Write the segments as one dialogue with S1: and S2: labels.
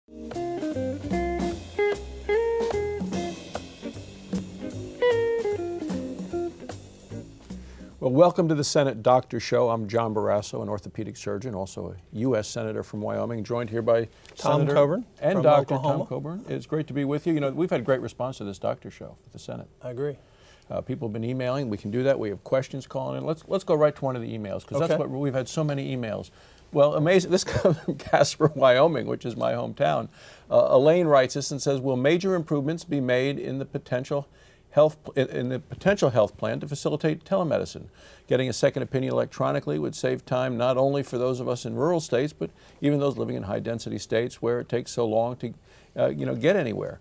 S1: Well, welcome to the Senate Doctor Show. I'm John Barrasso, an orthopedic surgeon, also a U.S. Senator from Wyoming, joined here by
S2: Tom
S1: Senator
S2: Coburn
S1: and
S2: from
S1: Dr.
S2: Oklahoma.
S1: Tom Coburn. It's great to be with you. You know, we've had great response to this Doctor Show at the Senate.
S2: I agree.
S1: People have been emailing. We can do that. We have questions calling in. Let's go right to one of the emails, because that's what we've had so many emails. Well, amazing. This comes from Casper, Wyoming, which is my hometown. Elaine writes this and says, will major improvements be made in the potential health plan to facilitate telemedicine? Getting a second opinion electronically would save time not only for those of us in rural states, but even those living in high-density states where it takes so long to get anywhere.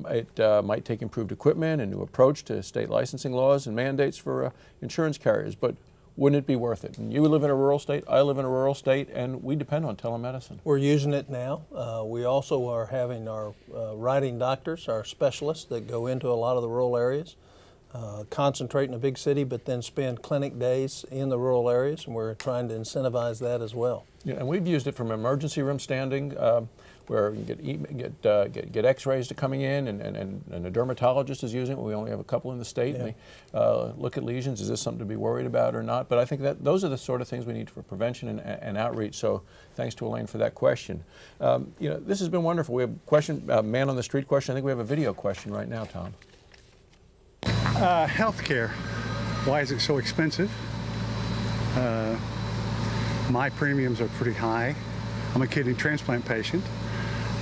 S1: It might take improved equipment, a new approach to state licensing laws and mandates for insurance carriers, but wouldn't it be worth it? And you live in a rural state, I live in a rural state, and we depend on telemedicine.
S2: We're using it now. We also are having our writing doctors, our specialists that go into a lot of the rural areas, concentrate in a big city, but then spend clinic days in the rural areas, and we're trying to incentivize that as well.
S1: Yeah, and we've used it from emergency room standing, where you get X-rays to coming in, and a dermatologist is using it. We only have a couple in the state, and they look at lesions. Is this something to be worried about or not? But I think that those are the sort of things we need for prevention and outreach. So thanks to Elaine for that question. You know, this has been wonderful. We have a question, man on the street question. I think we have a video question right now, Tom.
S3: Healthcare. Why is it so expensive? My premiums are pretty high. I'm a kidney transplant patient,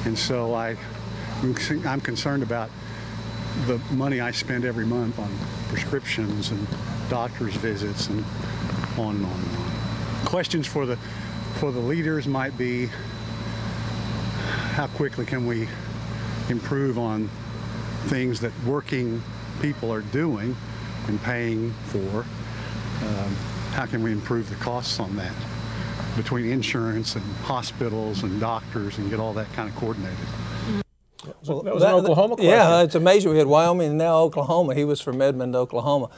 S3: and so I'm concerned about the money I spend every month on prescriptions and doctor's visits and on and on and on. Questions for the leaders might be, how quickly can we improve on things that working people are doing and paying for? How can we improve the costs on that between insurance and hospitals and doctors and get all that kind of coordinated?
S1: Well, that was an Oklahoma question.
S2: Yeah, it's amazing. We had Wyoming and now Oklahoma. He was from Edmond, Oklahoma.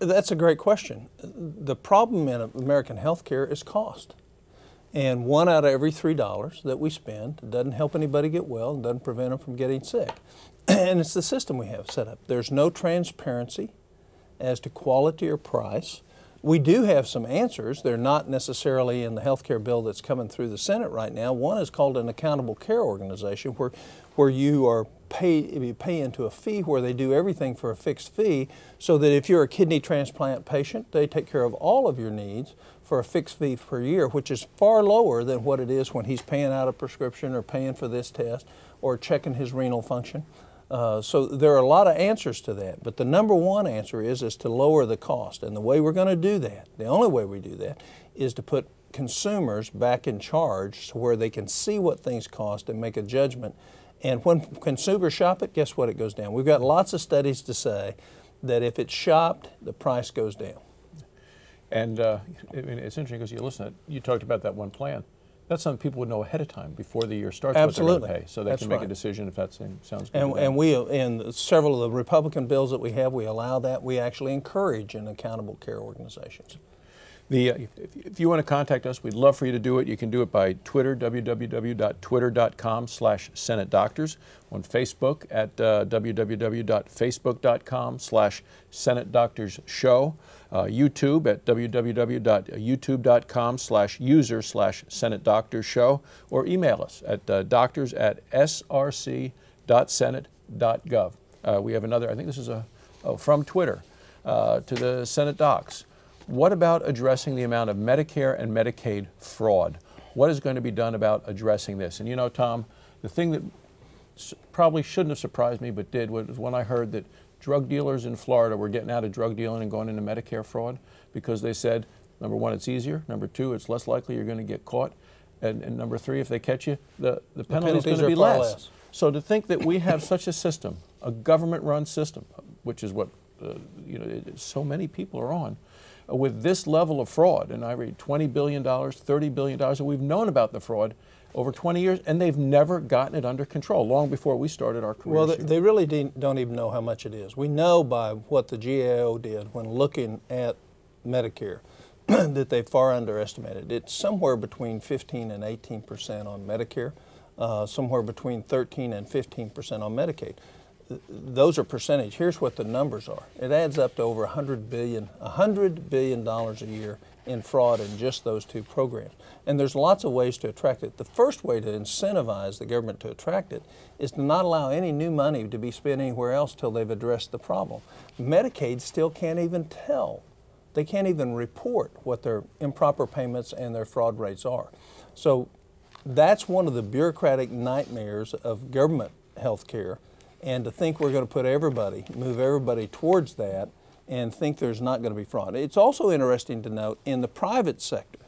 S2: That's a great question. The problem in American healthcare is cost. And $1 out of every $3 that we spend doesn't help anybody get well and doesn't prevent them from getting sick. And it's the system we have set up. There's no transparency as to quality or price. We do have some answers. They're not necessarily in the healthcare bill that's coming through the Senate right now. One is called an accountable care organization, where you pay into a fee where they do everything for a fixed fee, so that if you're a kidney transplant patient, they take care of all of your needs for a fixed fee per year, which is far lower than what it is when he's paying out a prescription or paying for this test or checking his renal function. So there are a lot of answers to that, but the number one answer is to lower the cost. And the way we're going to do that, the only way we do that, is to put consumers back in charge, so where they can see what things cost and make a judgment. And when consumers shop it, guess what? It goes down. We've got lots of studies to say that if it's shopped, the price goes down. And
S1: I mean, it's interesting because you talked about that one plan. That's something people would know ahead of time before the year starts.
S2: Absolutely.
S1: What they're going to pay, so they can make a decision if that sounds good.
S2: And we, in several of the Republican bills that we have, we allow that. We actually encourage an accountable care organizations.
S1: If you want to contact us, we'd love for you to do it. You can do it by Twitter, www.twitter.com/SenateDoctors, on Facebook at www.facebook.com/SenateDoctorsShow, YouTube at www.youtube.com/user/SenateDoctorsShow, or email us at doctors@src.senate.gov. We have another, I think this is from Twitter to the Senate Docs. What about addressing the amount of Medicare and Medicaid fraud? What is going to be done about addressing this? And you know, Tom, the thing that probably shouldn't have surprised me but did was when I heard that drug dealers in Florida were getting out of drug dealing and going into Medicare fraud, because they said, number one, it's easier. Number two, it's less likely you're going to get caught. And number three, if they catch you, the penalty is going to be less. So to think that we have such a system, a government-run system, which is what so many people are on, with this level of fraud, and I read $20 billion, $30 billion, and we've known about the fraud over 20 years, and they've never gotten it under control, long before we started our career.
S2: Well, they really don't even know how much it is. We know by what the GAO did when looking at Medicare that they far underestimated. It's somewhere between 15 and 18% on Medicare. somewhere between 13 and 15% on Medicaid. Those are percentage. Here's what the numbers are. It adds up to over $100 billion a year in fraud in just those two programs. And there's lots of ways to attract it. The first way to incentivize the government to attract it is to not allow any new money to be spent anywhere else till they've addressed the problem. Medicaid still can't even tell. They can't even report what their improper payments and their fraud rates are. So that's one of the bureaucratic nightmares of government health care. And to think we're going to put everybody, move everybody towards that and think there's not going to be fraud. It's also interesting to note in the private sector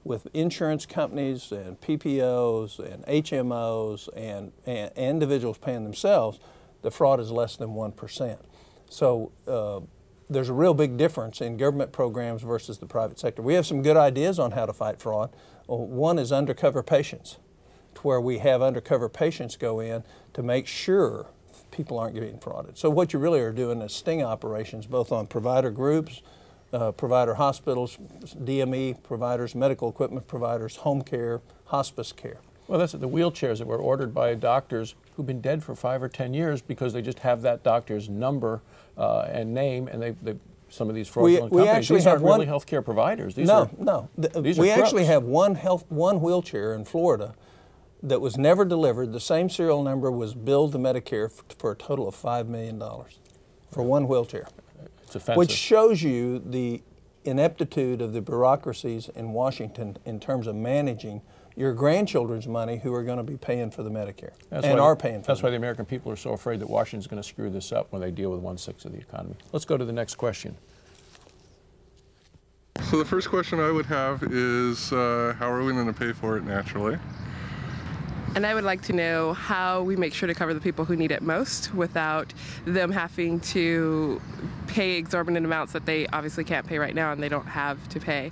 S2: with insurance companies and PPOs and HMOs and individuals paying themselves, the fraud is less than 1%. So there's a real big difference in government programs versus the private sector. We have some good ideas on how to fight fraud. One is undercover patients, to where we have undercover patients go in to make sure people aren't getting frauded. So what you really are doing is sting operations both on provider groups, provider hospitals, DME providers, medical equipment providers, home care, hospice care.
S1: Well, that's the wheelchairs that were ordered by doctors who've been dead for 5 or 10 years because they just have that doctor's number and name, and some of these fraudulent companies, these aren't really healthcare providers. These are
S2: we actually have one wheelchair in Florida that was never delivered. The same serial number was billed to Medicare for a total of $5 million for one wheelchair.
S1: It's offensive.
S2: Which shows you the ineptitude of the bureaucracies in Washington in terms of managing your grandchildren's money who are going to be paying for the Medicare are paying for it.
S1: That's why the American people are so afraid that Washington's going to screw this up when they deal with 1/6 of the economy. Let's go to the next question.
S4: So the first question I would have is, how are we going to pay for it naturally?
S5: And I would like to know how we make sure to cover the people who need it most without them having to pay exorbitant amounts that they obviously can't pay right now and they don't have to pay.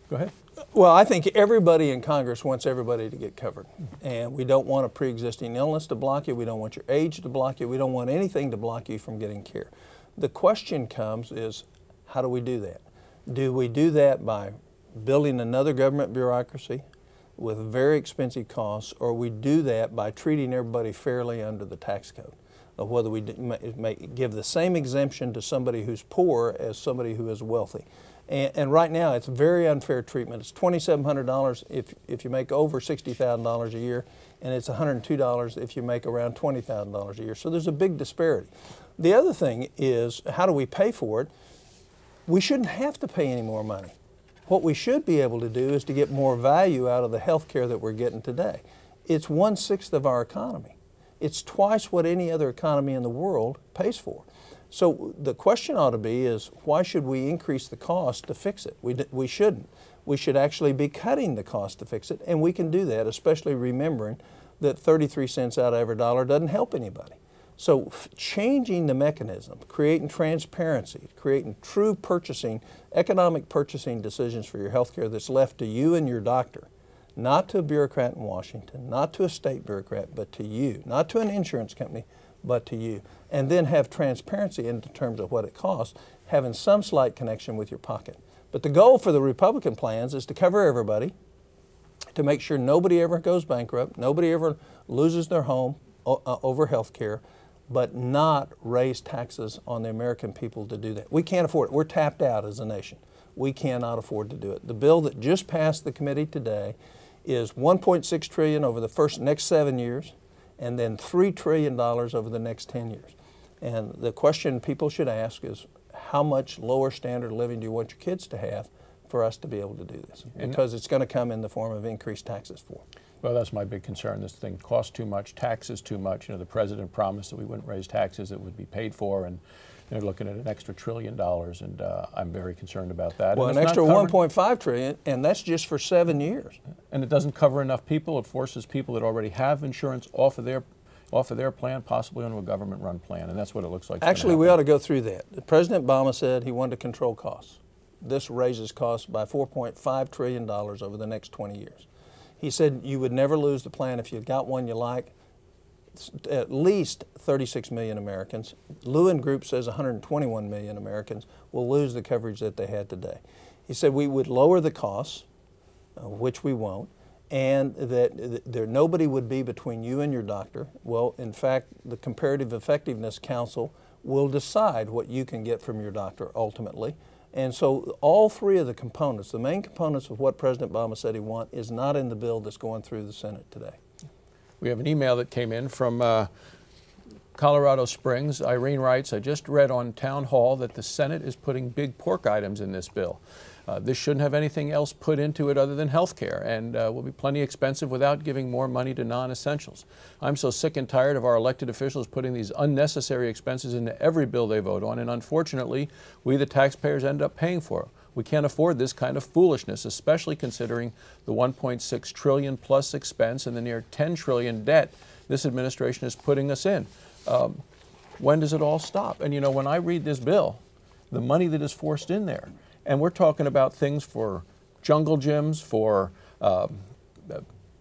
S1: Go ahead.
S2: Well, I think everybody in Congress wants everybody to get covered. And we don't want a pre-existing illness to block you. We don't want your age to block you. We don't want anything to block you from getting care. The question comes is, how do we do that? Do we do that by building another government bureaucracy with very expensive costs, or we do that by treating everybody fairly under the tax code? Of whether we give the same exemption to somebody who's poor as somebody who is wealthy. And right now it's very unfair treatment. It's $2,700 if you make over $60,000 a year, and it's $102 if you make around $20,000 a year. So there's a big disparity. The other thing is, how do we pay for it? We shouldn't have to pay any more money. What we should be able to do is to get more value out of the health care that we're getting today. It's 1/6 of our economy. It's twice what any other economy in the world pays for. So the question ought to be is, why should we increase the cost to fix it? We shouldn't. We should actually be cutting the cost to fix it, and we can do that, especially remembering that 33 cents out of every dollar doesn't help anybody. So changing the mechanism, creating transparency, creating true purchasing, economic purchasing decisions for your health care that's left to you and your doctor, not to a bureaucrat in Washington, not to a state bureaucrat, but to you, not to an insurance company, but to you. And then have transparency in terms of what it costs, having some slight connection with your pocket. But the goal for the Republican plans is to cover everybody, to make sure nobody ever goes bankrupt, nobody ever loses their home over health care, but not raise taxes on the American people to do that. We can't afford it. We're tapped out as a nation. We cannot afford to do it. The bill that just passed the committee today is $1.6 trillion over the next 7 years, and then $3 trillion over the next 10 years. And the question people should ask is, how much lower standard of living do you want your kids to have for us to be able to do this? Because it's going to come in the form of increased taxes for them.
S1: Well, that's my big concern. This thing costs too much, taxes too much. You know, the president promised that we wouldn't raise taxes, it would be paid for, and they're looking at an extra $1 trillion, and I'm very concerned about that.
S2: Well, an extra $1.5 trillion, and that's just for 7 years.
S1: And it doesn't cover enough people. It forces people that already have insurance off of their plan, possibly onto a government-run plan, and that's what it looks like.
S2: Actually, we ought to go through that. President Obama said he wanted to control costs. This raises costs by $4.5 trillion over the next 20 years. He said you would never lose the plan if you got one you like. At least 36 million Americans. Lewin Group says 121 million Americans will lose the coverage that they had today. He said we would lower the costs, which we won't, and that there nobody would be between you and your doctor. Well, in fact, the Comparative Effectiveness Council will decide what you can get from your doctor ultimately. And so all three of the components, the main components of what President Obama said he wants, is not in the bill that's going through the Senate today.
S1: We have an email that came in from Colorado Springs. Irene writes, I just read on Town Hall that the Senate is putting big pork items in this bill. This shouldn't have anything else put into it other than health care, and will be plenty expensive without giving more money to non-essentials. I'm so sick and tired of our elected officials putting these unnecessary expenses into every bill they vote on, and unfortunately, we the taxpayers end up paying for it. We can't afford this kind of foolishness, especially considering the $1.6 trillion plus expense and the near $10 trillion debt this administration is putting us in. When does it all stop? And you know, when I read this bill, the money that is forced in there, and we're talking about things for jungle gyms, for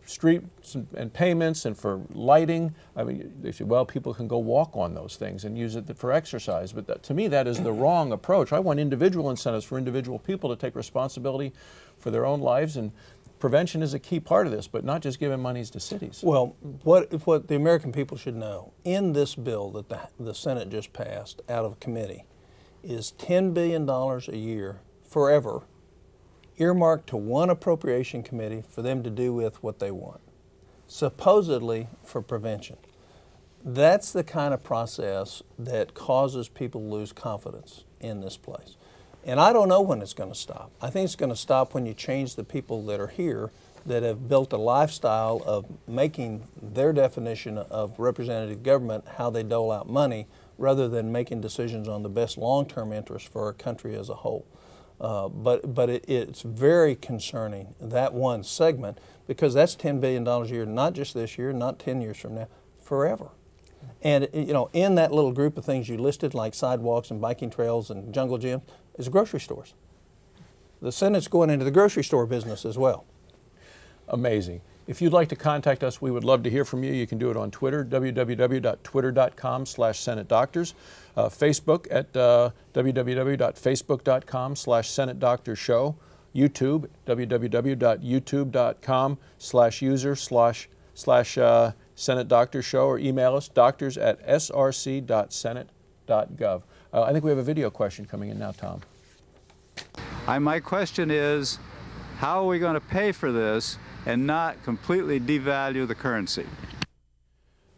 S1: streets and payments, and for lighting. I mean, they say, well, people can go walk on those things and use it for exercise. But that, to me, that is the wrong approach. I want individual incentives for individual people to take responsibility for their own lives, and prevention is a key part of this, but not just giving monies to cities.
S2: Well, what the American people should know, in this bill that the Senate just passed out of committee, is $10 billion a year forever earmarked to one appropriation committee for them to do with what they want, supposedly for prevention. That's the kind of process that causes people to lose confidence in this place. And I don't know when it's going to stop. I think it's going to stop when you change the people that are here that have built a lifestyle of making their definition of representative government how they dole out money rather than making decisions on the best long-term interest for our country as a whole. But it's very concerning, that one segment, because that's $10 billion a year, not just this year, not 10 years from now, forever. And you know, in that little group of things you listed, like sidewalks and biking trails and jungle gyms, is grocery stores. The Senate's going into the grocery store business as well. Amazing.
S1: If you'd like to contact us, we would love to hear from you. You can do it on Twitter, www.twitter.com/SenateDoctors, Facebook at www.facebook.com/SenateDoctorsShow, YouTube, www.youtube.com/user/SenateDoctorsShow, or email us, doctors@src.senate.gov. I think we have a video question coming in now, Tom.
S6: My question is, how are we going to pay for this and not completely devalue the currency?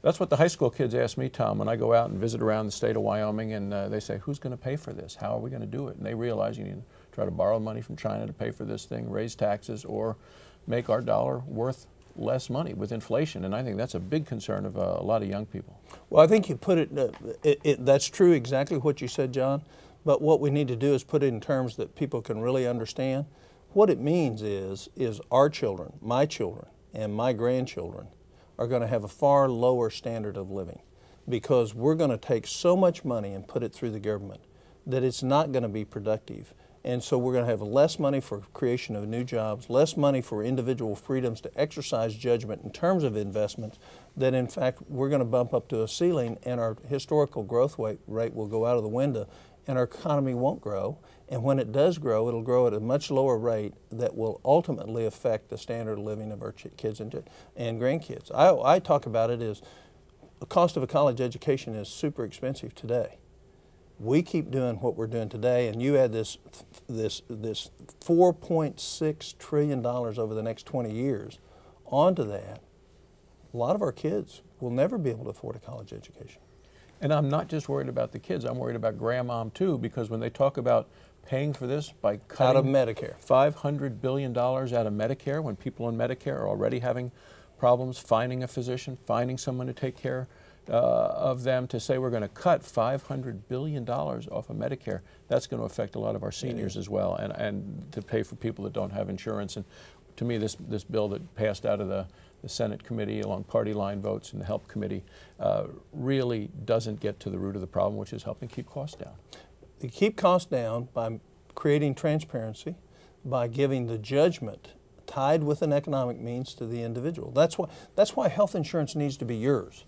S1: That's what the high school kids ask me, Tom, when I go out and visit around the state of Wyoming, and they say, who's going to pay for this? How are we going to do it? And they realize you need to try to borrow money from China to pay for this thing, raise taxes, or make our dollar worth less money with inflation. And I think that's a big concern of a lot of young people.
S2: Well, I think you put it, that's true, exactly what you said, John. But what we need to do is put it in terms that people can really understand. What it means is our children, my children, and my grandchildren are going to have a far lower standard of living because we're going to take so much money and put it through the government that it's not going to be productive. And so we're going to have less money for creation of new jobs, less money for individual freedoms to exercise judgment in terms of investments, that in fact we're going to bump up to a ceiling and our historical growth rate will go out of the window and our economy won't grow. And when it does grow, it'll grow at a much lower rate that will ultimately affect the standard of living of our kids and grandkids. I talk about it as the cost of a college education is super expensive today. We keep doing what we're doing today, and you add this $4.6 trillion over the next 20 years onto that, a lot of our kids will never be able to afford a college education.
S1: And I'm not just worried about the kids, I'm worried about grandmom too, because when they talk about paying for this by cutting
S2: out of Medicare,
S1: $500 billion out of Medicare, when people on Medicare are already having problems finding a physician, finding someone to take care of them, to say we're going to cut $500 billion off of Medicare, that's going to affect a lot of our seniors as well, and to pay for people that don't have insurance. And to me, this bill that passed out of the Senate committee along party line votes and the HELP committee really doesn't get to the root of the problem, which is helping keep costs down.
S2: You keep costs down by creating transparency, by giving the judgment tied with an economic means to the individual. That's why health insurance needs to be yours.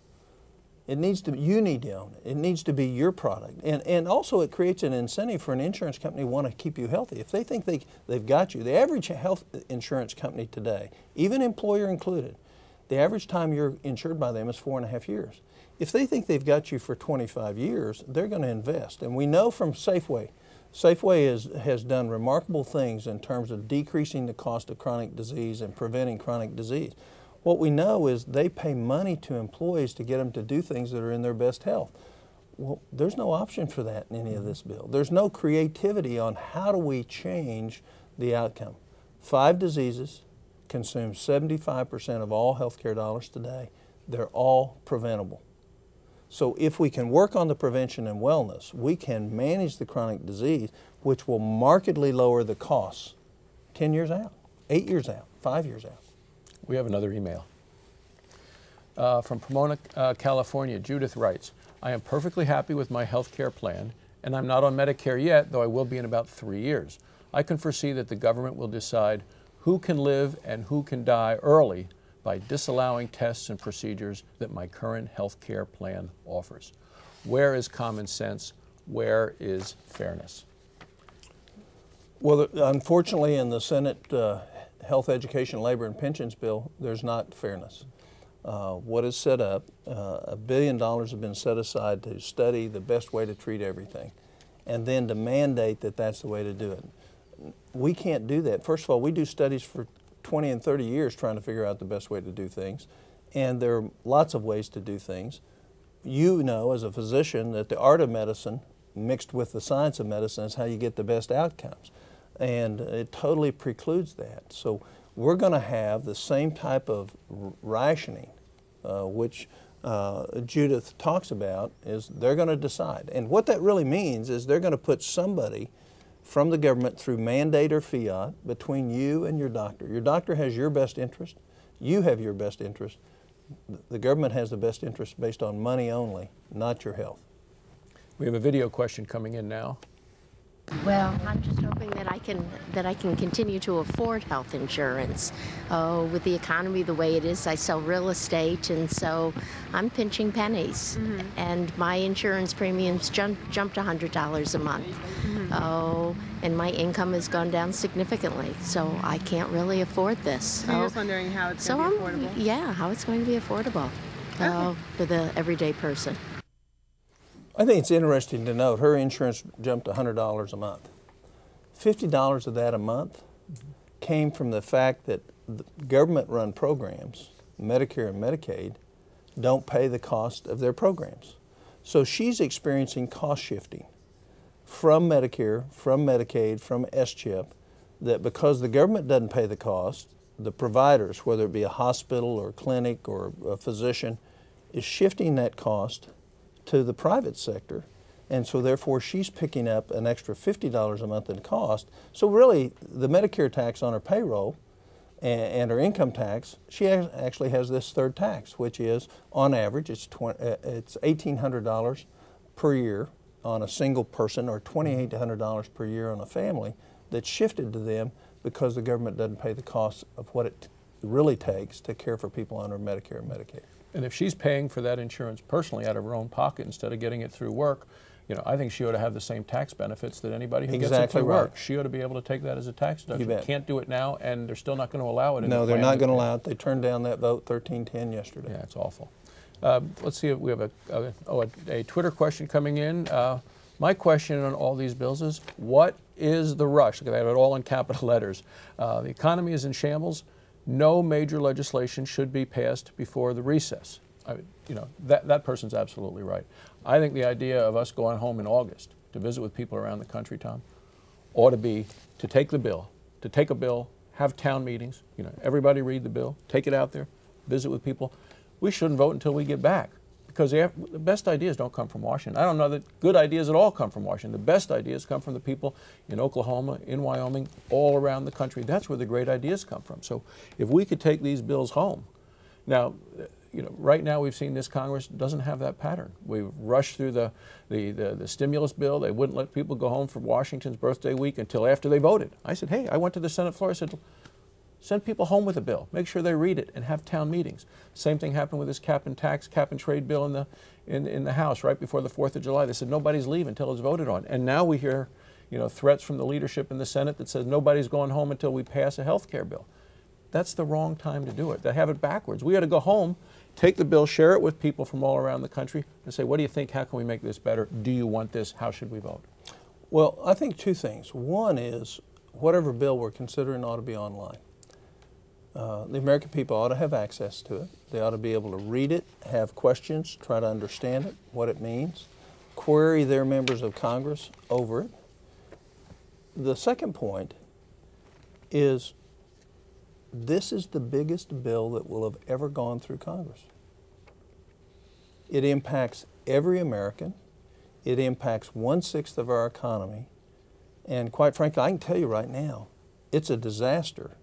S2: It needs to, you need to own it. It needs to be your product. And also it creates an incentive for an insurance company to want to keep you healthy. If they think they've got you, the average health insurance company today, even employer included, the average time you're insured by them is 4.5 years. If they think they've got you for 25 years, they're going to invest. And we know from Safeway, Safeway has done remarkable things in terms of decreasing the cost of chronic disease and preventing chronic disease. What we know is they pay money to employees to get them to do things that are in their best health. Well, there's no option for that in any of this bill. There's no creativity on how do we change the outcome. 5 diseases consume 75% of all healthcare dollars today. They're all preventable. So if we can work on the prevention and wellness, we can manage the chronic disease, which will markedly lower the costs 10 years out, 8 years out, 5 years out.
S1: We have another email. From Pomona, California, Judith writes, I am perfectly happy with my health care plan, and I'm not on Medicare yet, though I will be in about 3 years. I can foresee that the government will decide who can live and who can die early by disallowing tests and procedures that my current health care plan offers. Where is common sense? Where is fairness?
S2: Well, unfortunately, in the Senate Health, Education, Labor, and Pensions bill, there's not fairness. What is set up, $1 billion have been set aside to study the best way to treat everything, and then to mandate that that's the way to do it. We can't do that. First of all, we do studies for 20 and 30 years trying to figure out the best way to do things, and there are lots of ways to do things. You know, as a physician, that the art of medicine mixed with the science of medicine is how you get the best outcomes, and it totally precludes that. So we're going to have the same type of rationing, which Judith talks about, is they're going to decide. And what that really means is they're going to put somebody from the government through mandate or fiat between you and your doctor. Your doctor has your best interest. You have your best interest. The government has the best interest based on money only, not your health.
S1: We have a video question coming in now.
S7: Well, I'm just hoping that I can continue to afford health insurance. Oh, with the economy the way it is, I sell real estate, and so I'm pinching pennies. And my insurance premiums jumped $100 a month. Oh, and my income has gone down significantly, so I can't really afford this.
S5: So you're just wondering how it's going to be affordable?
S7: Yeah, how it's going to be affordable for the everyday person.
S2: I think it's interesting to note her insurance jumped $100 a month. $50 of that a month came from the fact that the government-run programs, Medicare and Medicaid, don't pay the cost of their programs. So she's experiencing cost shifting from Medicare, from Medicaid, from SCHIP, that because the government doesn't pay the cost, the providers, whether it be a hospital or a clinic or a physician, is shifting that cost to the private sector, and so therefore she's picking up an extra $50 a month in cost. So really, the Medicare tax on her payroll and her income tax, she actually has this third tax, which is, on average, it's $1,800 per year on a single person, or $2,800 per year on a family, that's shifted to them because the government doesn't pay the cost of what it really takes to care for people under Medicare and Medicaid.
S1: And if she's paying for that insurance personally out of her own pocket instead of getting it through work, you know, I think she ought to have the same tax benefits that anybody who gets it through work. She ought to be able to take that as a tax deduction.
S2: You bet.
S1: Can't do it now, and they're still not going to allow it.
S2: No, they're not going to allow it. They turned down that vote 13-10 yesterday.
S1: Yeah, it's awful. Let's see if we have a Twitter question coming in. My question on all these bills is, what is the rush? Look, I have it all in capital letters. The economy is in shambles. No major legislation should be passed before the recess. You know, that person's absolutely right. I think the idea of us going home in August to visit with people around the country, Tom, ought to be to take a bill, have town meetings, you know, everybody read the bill, take it out there, visit with people. We shouldn't vote until we get back, because the best ideas don't come from Washington. I don't know that good ideas at all come from Washington. The best ideas come from the people in Oklahoma, in Wyoming, all around the country. That's where the great ideas come from. So if we could take these bills home. Now, you know, right now we've seen this Congress doesn't have that pattern. We've rushed through the stimulus bill. They wouldn't let people go home for Washington's birthday week until after they voted. I said, hey, I went to the Senate floor. I said, Send people home with a bill. Make sure they read it and have town meetings. Same thing happened with this cap and tax, cap and trade bill in the House right before the 4th of July. They said nobody's leaving until it's voted on. And now we hear, you know, threats from the leadership in the Senate that says nobody's going home until we pass a health care bill. That's the wrong time to do it. They have it backwards. We ought to go home, take the bill, share it with people from all around the country, and say, what do you think? How can we make this better? Do you want this? How should we vote?
S2: Well, I think two things. One is whatever bill we're considering ought to be online. The American people ought to have access to it. They ought to be able to read it, have questions, try to understand it, what it means, query their members of Congress over it. The second point is this is the biggest bill that will have ever gone through Congress. It impacts every American. It impacts 1/6 of our economy. And quite frankly, I can tell you right now, it's a disaster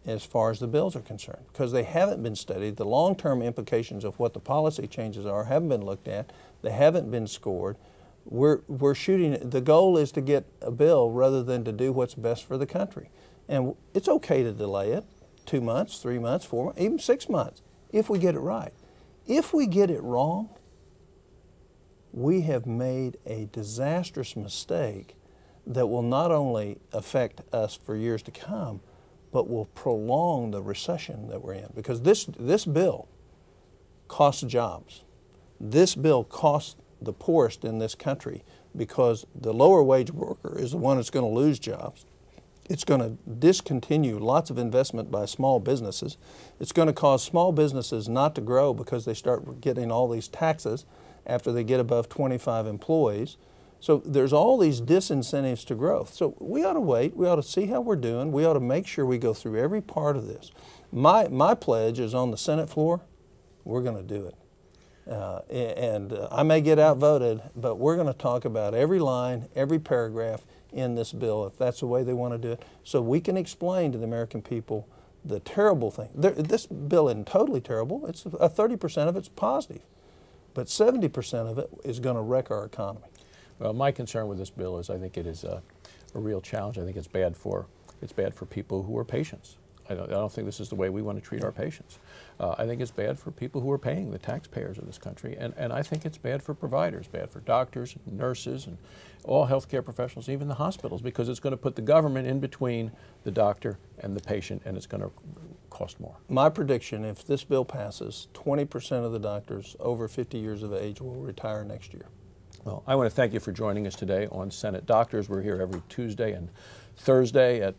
S2: as far as the bills are concerned, because they haven't been studied. The long-term implications of what the policy changes are haven't been looked at. They haven't been scored. We're shooting, the goal is to get a bill rather than to do what's best for the country. And it's okay to delay it 2 months, 3 months, 4 months, even 6 months, if we get it right. If we get it wrong, we have made a disastrous mistake that will not only affect us for years to come, but will prolong the recession that we're in. Because this bill costs jobs. This bill costs the poorest in this country, because the lower wage worker is the one that's going to lose jobs. It's going to discontinue lots of investment by small businesses. It's going to cause small businesses not to grow because they start getting all these taxes after they get above 25 employees. So there's all these disincentives to growth. So we ought to wait. We ought to see how we're doing. We ought to make sure we go through every part of this. My pledge is on the Senate floor, we're going to do it. I may get outvoted, but we're going to talk about every line, every paragraph in this bill, if that's the way they want to do it, so we can explain to the American people the terrible thing. This bill isn't totally terrible. It's 30% of it's positive, but 70% of it is going to wreck our economy.
S1: Well, my concern with this bill is I think it is a real challenge. I think it's bad for people who are patients. I don't think this is the way we want to treat our patients. I think it's bad for people who are paying, the taxpayers of this country, and I think it's bad for providers, bad for doctors, and nurses, and all healthcare professionals, even the hospitals, because it's going to put the government in between the doctor and the patient, and it's going to cost more.
S2: My prediction, if this bill passes, 20% of the doctors over 50 years of age will retire next year.
S1: Well, I want to thank you for joining us today on Senate Doctors. We're here every Tuesday and Thursday at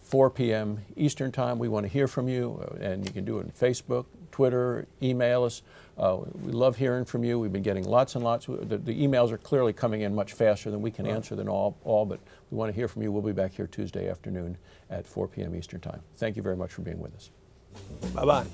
S1: 4 p.m. Eastern Time. We want to hear from you, and you can do it on Facebook, Twitter, email us. We love hearing from you. We've been getting lots and lots. The emails are clearly coming in much faster than we can answer them all, but we want to hear from you. We'll be back here Tuesday afternoon at 4 p.m. Eastern Time. Thank you very much for being with us.
S2: Bye-bye.